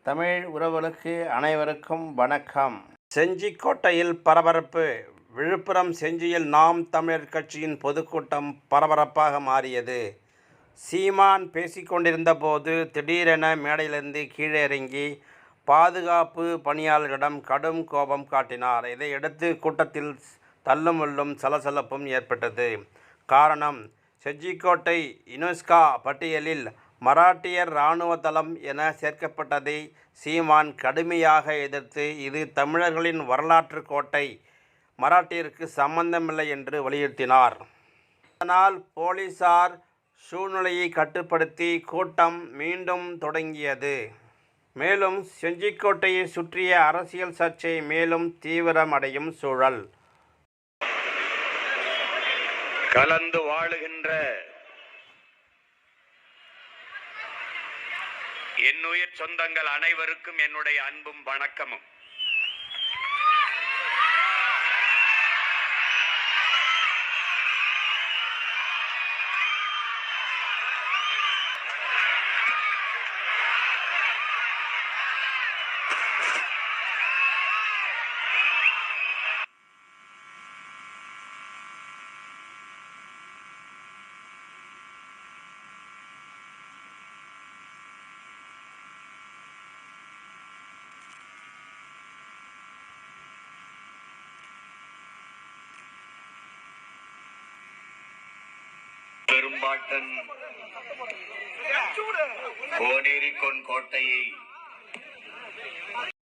தமிழ் உறவுகளுக்கு அனைவருக்கும் வணக்கம். செஞ்சிக்கோட்டையில் பரபரப்பு. விழுப்புரம் செஞ்சியில் நாம் தமிழர் கட்சியின் பொதுக்கூட்டம் பரபரப்பாக மாறியது. சீமான் பேசிக்கொண்டிருந்த போது திடீரென மேடையிலிருந்து கீழே இறங்கி பாதுகாப்பு பணியாளர்களிடம் கடும் கோபம் காட்டினார். இதையடுத்து கூட்டத்தில் தள்ளுமுள்ளும் சலசலப்பும் ஏற்பட்டது. காரணம், செஞ்சிக்கோட்டை யுனெஸ்கோ பட்டியலில் மராட்டியர் இராணுவ தளம் என சேர்க்கப்பட்டதை சீமான் கடுமையாக எதிர்த்து, இது தமிழர்களின் வரலாற்று கோட்டை, மராட்டியருக்கு சம்பந்தமில்லை என்று வலியுறுத்தினார். அதனால் போலீசார் சூழ்நிலையை கட்டுப்படுத்தி கூட்டம் மீண்டும் தொடங்கியது. மேலும் செஞ்சிக்கோட்டையை சுற்றிய அரசியல் சர்ச்சை மேலும் தீவிரமடையும் சூழல். கலந்து வாழுகின்ற என்னுயிர் சொந்தங்கள் அனைவருக்கும் என்னுடைய அன்பும் வணக்கமும். பெரும்பாட்டன் கோனேரிக்கொன் கோட்டையை